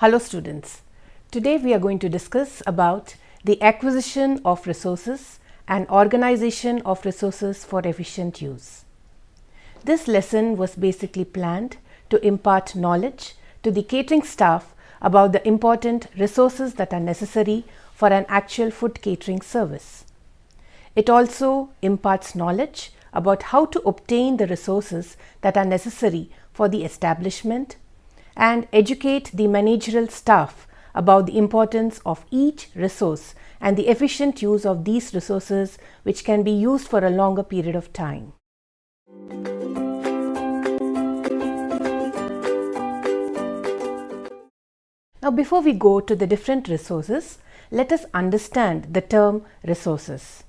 Hello students, today we are going to discuss about the acquisition of resources and organization of resources for efficient use. This lesson was basically planned to impart knowledge to the catering staff about the important resources that are necessary for an actual food catering service. It also imparts knowledge about how to obtain the resources that are necessary for the establishment and educate the managerial staff about the importance of each resource and the efficient use of these resources, which can be used for a longer period of time. Now, before we go to the different resources, let us understand the term resources.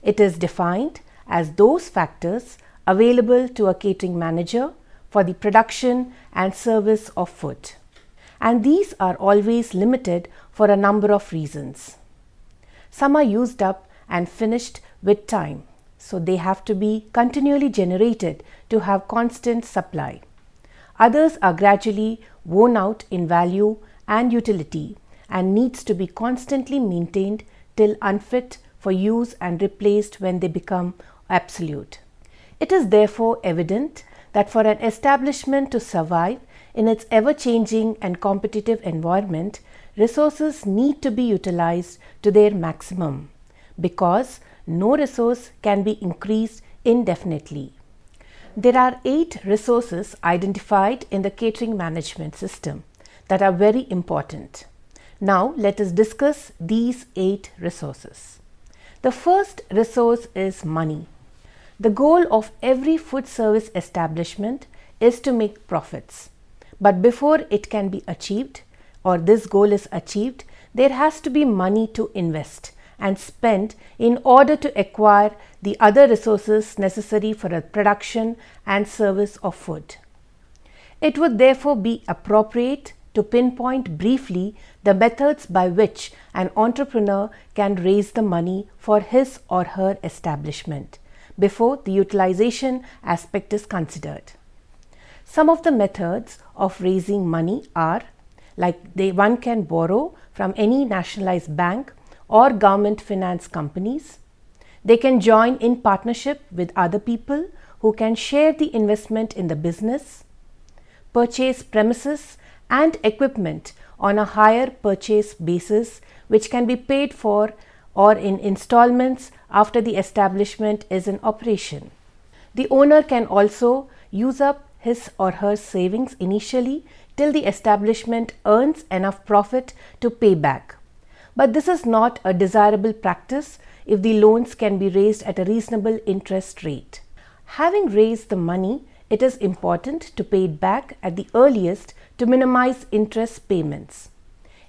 It is defined as those factors available to a catering manager for the production and service of food. And these are always limited for a number of reasons. Some are used up and finished with time, so they have to be continually generated to have constant supply. Others are gradually worn out in value and utility and needs to be constantly maintained till unfit for use and replaced when they become absolute. It is therefore evident that for an establishment to survive in its ever-changing and competitive environment, resources need to be utilized to their maximum, because no resource can be increased indefinitely. There are 8 resources identified in the catering management system that are very important. Now let us discuss these 8 resources. The first resource is money. The goal of every food service establishment is to make profits. But before it can be achieved, or this goal is achieved, there has to be money to invest and spend in order to acquire the other resources necessary for the production and service of food. It would therefore be appropriate to pinpoint briefly the methods by which an entrepreneur can raise the money for his or her establishment before the utilization aspect is considered. Some of the methods of raising money are one can borrow from any nationalized bank or government finance companies. They can join in partnership with other people who can share the investment in the business, purchase premises and equipment on a hire purchase basis, which can be paid for or in installments after the establishment is in operation. The owner can also use up his or her savings initially till the establishment earns enough profit to pay back. But this is not a desirable practice if the loans can be raised at a reasonable interest rate. Having raised the money, it is important to pay it back at the earliest to minimize interest payments.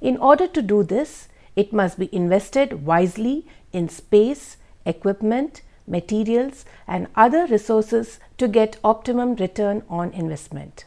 In order to do this, it must be invested wisely in space, equipment, materials, and other resources to get optimum return on investment.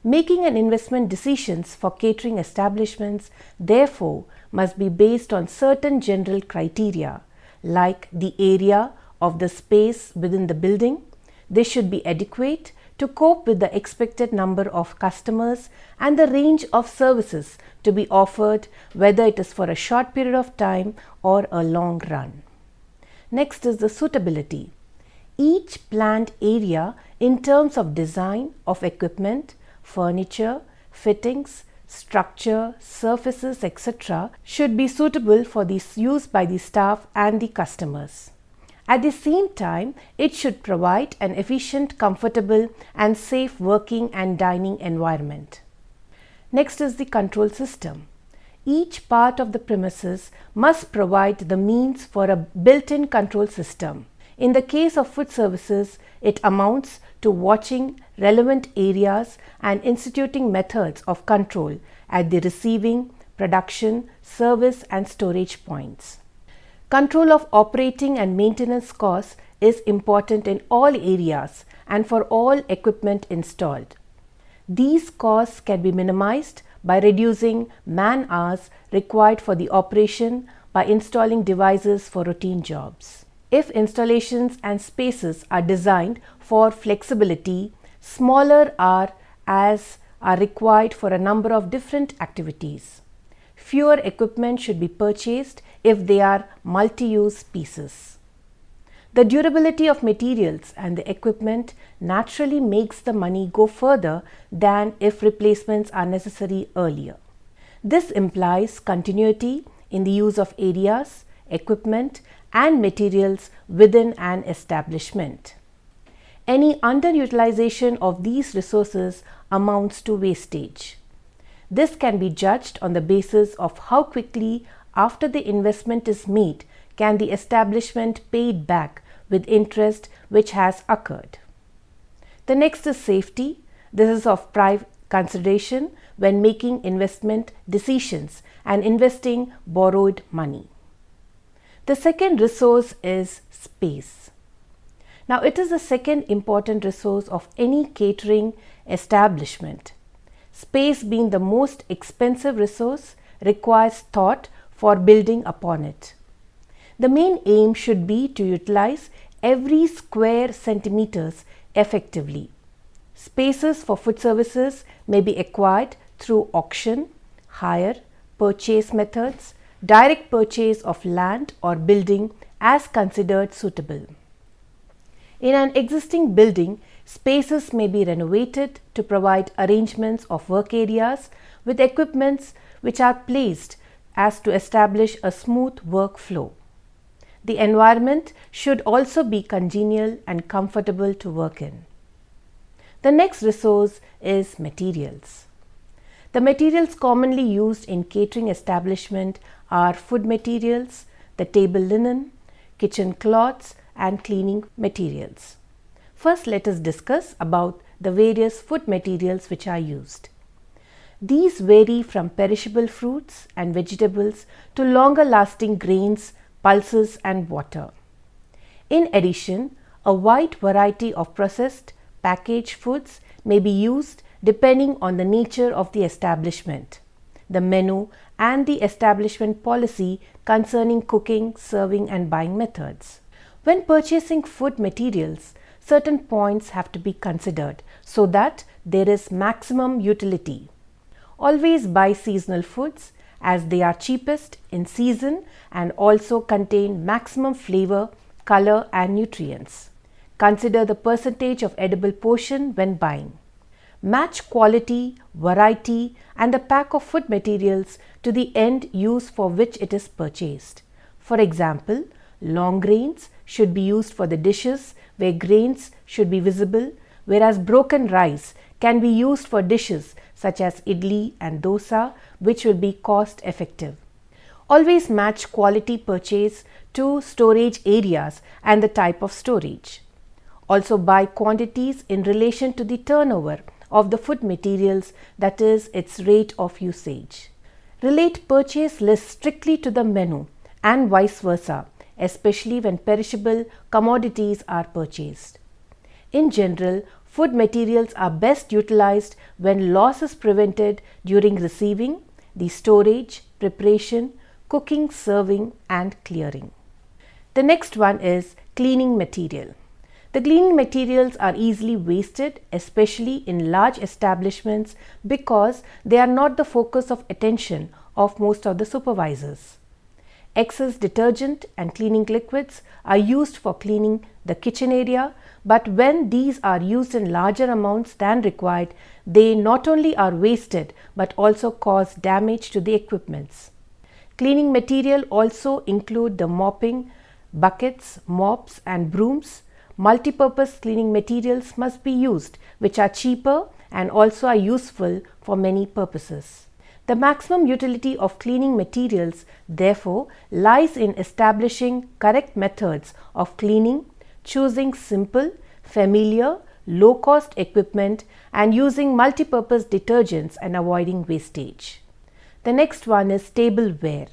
Making an investment decisions for catering establishments, therefore, must be based on certain general criteria like the area of the space within the building. They should be adequate to cope with the expected number of customers and the range of services to be offered, whether it is for a short period of time or a long run. Next is the suitability. Each planned area in terms of design of equipment, furniture, fittings, structure, surfaces, etc. should be suitable for the use by the staff and the customers. At the same time, it should provide an efficient, comfortable and safe working and dining environment. Next is the control system. Each part of the premises must provide the means for a built-in control system. In the case of food services, it amounts to watching relevant areas and instituting methods of control at the receiving, production, service and storage points. Control of operating and maintenance costs is important in all areas and for all equipment installed. These costs can be minimized by reducing man hours required for the operation by installing devices for routine jobs. If installations and spaces are designed for flexibility, smaller are required for a number of different activities. Fewer equipment should be purchased if they are multi-use pieces. The durability of materials and the equipment naturally makes the money go further than if replacements are necessary earlier. This implies continuity in the use of areas, equipment, and materials within an establishment. Any underutilization of these resources amounts to wastage. This can be judged on the basis of how quickly after the investment is made can the establishment pay it back with interest which has occurred. The next is safety. This is of prime consideration when making investment decisions and investing borrowed money. The second resource is space. Now, it is the second important resource of any catering establishment. Space, being the most expensive resource, requires thought for building upon it. The main aim should be to utilize every square centimeters effectively. Spaces for food services may be acquired through auction, hire, purchase methods, direct purchase of land or building as considered suitable. In an existing building, spaces may be renovated to provide arrangements of work areas with equipments which are placed as to establish a smooth workflow. The environment should also be congenial and comfortable to work in. The next resource is materials. The materials commonly used in catering establishment are food materials, the table linen, kitchen cloths, and cleaning materials. First, let us discuss about the various food materials which are used. These vary from perishable fruits and vegetables to longer lasting grains, pulses, and water. In addition, a wide variety of processed packaged foods may be used depending on the nature of the establishment, the menu, and the establishment policy concerning cooking, serving, and buying methods. When purchasing food materials, certain points have to be considered so that there is maximum utility. Always buy seasonal foods as they are cheapest in season and also contain maximum flavor, color, and nutrients. Consider the percentage of edible portion when buying. Match quality, variety, and the pack of food materials to the end use for which it is purchased. For example, long grains should be used for the dishes where grains should be visible, whereas broken rice can be used for dishes such as idli and dosa, which will be cost effective. Always match quality purchase to storage areas and the type of storage. Also buy quantities in relation to the turnover of the food materials, that is, its rate of usage. Relate purchase list strictly to the menu and vice versa, especially when perishable commodities are purchased. In general, food materials are best utilized when loss is prevented during receiving, the storage, preparation, cooking, serving, and clearing. The next one is cleaning material. The cleaning materials are easily wasted, especially in large establishments, because they are not the focus of attention of most of the supervisors. Excess detergent and cleaning liquids are used for cleaning the kitchen area, but when these are used in larger amounts than required, they not only are wasted but also cause damage to the equipments. Cleaning material also include the mopping, buckets, mops, and brooms. Multi-purpose cleaning materials must be used, which are cheaper and also are useful for many purposes. The maximum utility of cleaning materials, therefore, lies in establishing correct methods of cleaning, choosing simple, familiar, low-cost equipment, and using multi-purpose detergents and avoiding wastage. The next one is tableware.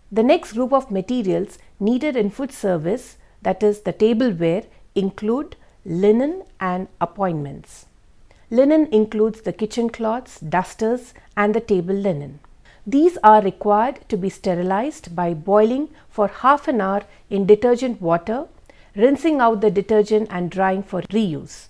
The next group of materials needed in food service, that is the tableware, include linen and appointments. Linen includes the kitchen cloths, dusters, and the table linen. These are required to be sterilized by boiling for half an hour in detergent water rinsing out the detergent and drying for reuse.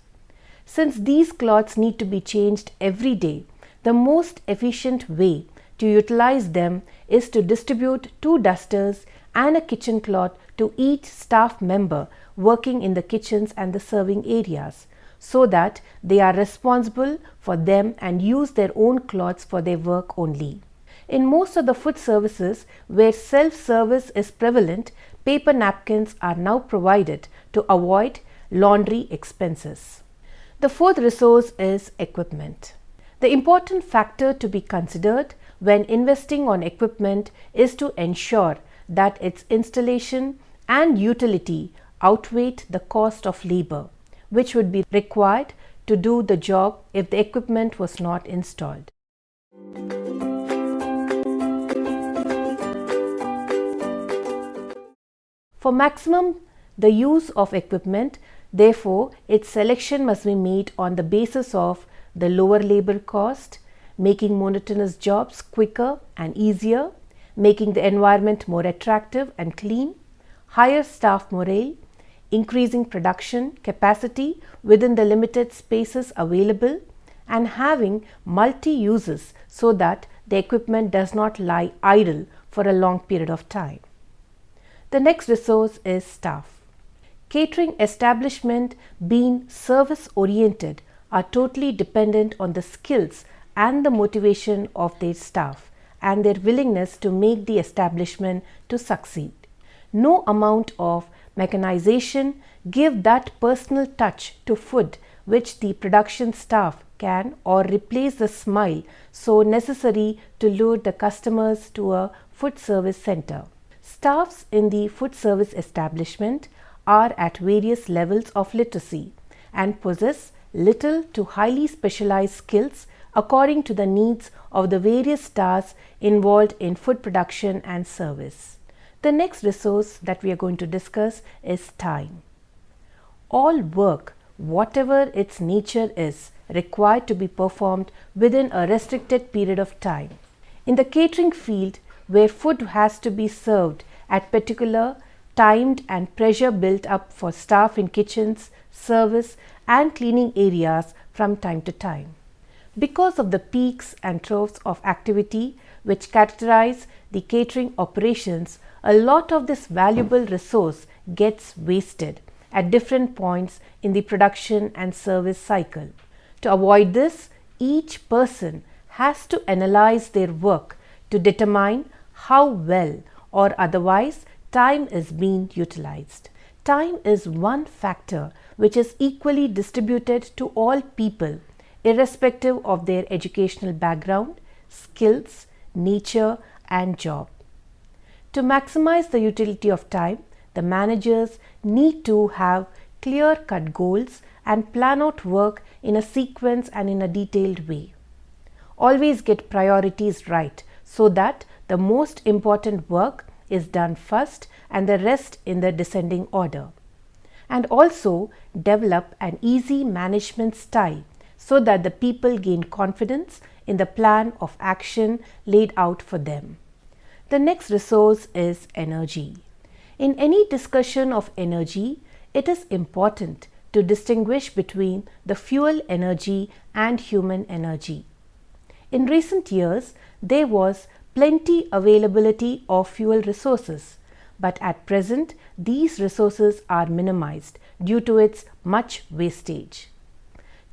Since these cloths need to be changed every day, the most efficient way to utilize them is to distribute 2 dusters and a kitchen cloth to each staff member working in the kitchens and the serving areas, so that they are responsible for them and use their own cloths for their work only. In most of the food services where self-service is prevalent, paper napkins are now provided to avoid laundry expenses. The fourth resource is equipment. The important factor to be considered when investing on equipment is to ensure that its installation and utility outweigh the cost of labor, which would be required to do the job if the equipment was not installed. For maximum the use of equipment, therefore, its selection must be made on the basis of the lower labor cost, making monotonous jobs quicker and easier, making the environment more attractive and clean, higher staff morale, increasing production capacity within the limited spaces available, and having multi-uses so that the equipment does not lie idle for a long period of time. The next resource is staff. Catering establishment, being service-oriented, are totally dependent on the skills and the motivation of their staff and their willingness to make the establishment to succeed. No amount of mechanization give that personal touch to food which the production staff can, or replace the smile so necessary to lure the customers to a food service center. Staffs in the food service establishment are at various levels of literacy and possess little to highly specialized skills according to the needs of the various tasks involved in food production and service. The next resource that we are going to discuss is time. All work, whatever its nature is, required to be performed within a restricted period of time. In the catering field, where food has to be served at particular timed and pressure built up for staff in kitchens, service and cleaning areas from time to time. Because of the peaks and troughs of activity which characterize the catering operations, a lot of this valuable resource gets wasted at different points in the production and service cycle. To avoid this, each person has to analyze their work to determine how well or otherwise time is being utilized. Time is one factor which is equally distributed to all people, irrespective of their educational background, skills, nature and job. To maximize the utility of time, the managers need to have clear-cut goals and plan out work in a sequence and in a detailed way. Always get priorities right so that the most important work is done first and the rest in the descending order. And also develop an easy management style so that the people gain confidence in the plan of action laid out for them. The next resource is energy. In any discussion of energy, it is important to distinguish between the fuel energy and human energy. In recent years, there was plenty availability of fuel resources, but at present these resources are minimized due to its much wastage.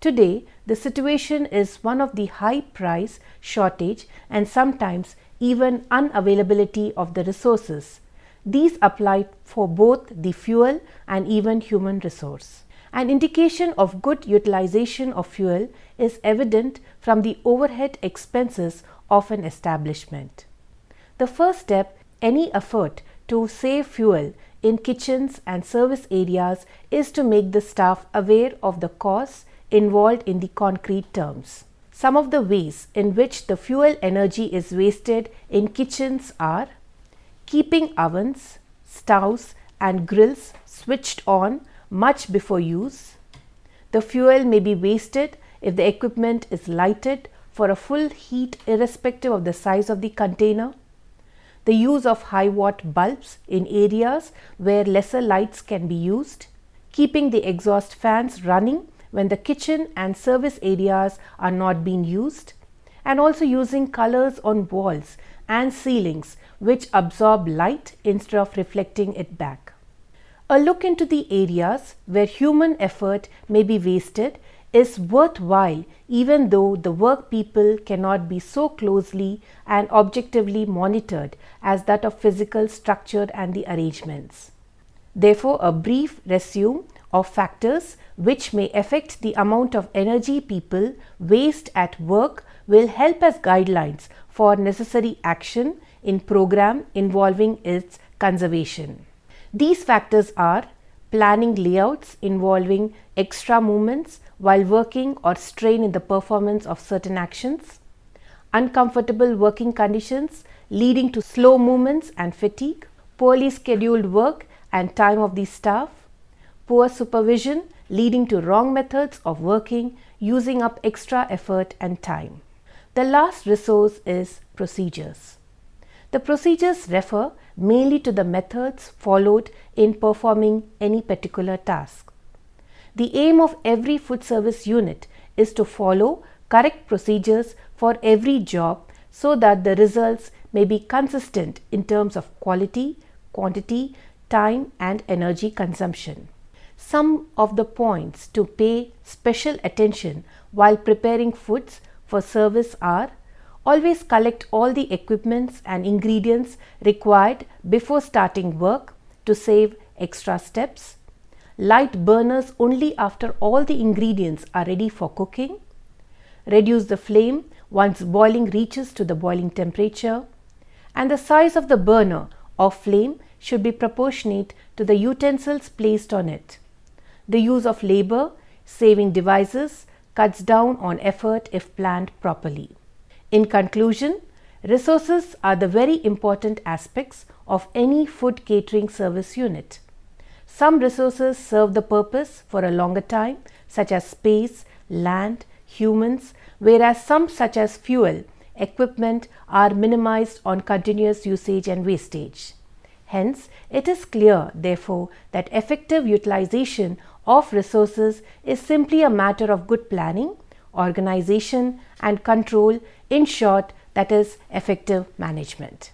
Today, the situation is one of the high price, shortage and sometimes even unavailability of the resources. These apply for both the fuel and even human resource. An indication of good utilization of fuel is evident from the overhead expenses of an establishment. The first step, any effort to save fuel in kitchens and service areas, is to make the staff aware of the costs involved in the concrete terms. Some of the ways in which the fuel energy is wasted in kitchens are keeping ovens, stoves and grills switched on much before use. The fuel may be wasted if the equipment is lighted for a full heat irrespective of the size of the container. the use of high watt bulbs in areas where lesser lights can be used, keeping the exhaust fans running when the kitchen and service areas are not being used, and also using colors on walls and ceilings which absorb light instead of reflecting it back. A look into the areas where human effort may be wasted is worthwhile even though the work people cannot be so closely and objectively monitored as that of physical structure and the arrangements. Therefore, a brief resume of factors which may affect the amount of energy people waste at work will help as guidelines for necessary action in program involving its conservation. These factors are planning layouts involving extra movements while working or strain in the performance of certain actions, uncomfortable working conditions leading to slow movements and fatigue, poorly scheduled work and time of the staff, poor supervision leading to wrong methods of working using up extra effort and time. The last resource is procedures. The procedures refer mainly to the methods followed in performing any particular task. The aim of every food service unit is to follow correct procedures for every job so that the results may be consistent in terms of quality, quantity, time and energy consumption. Some of the points to pay special attention while preparing foods for service are: always collect all the equipments and ingredients required before starting work to save extra steps. Light burners only after all the ingredients are ready for cooking. Reduce the flame once boiling reaches to the boiling temperature. And the size of the burner or flame should be proportionate to the utensils placed on it. The use of labor saving devices cuts down on effort if planned properly. In conclusion, resources are the very important aspects of any food catering service unit. Some resources serve the purpose for a longer time, such as space, land, humans, whereas some such as fuel, equipment are minimized on continuous usage and wastage. Hence, it is clear, therefore, that effective utilization of resources is simply a matter of good planning, organization and control, in short, that is effective management.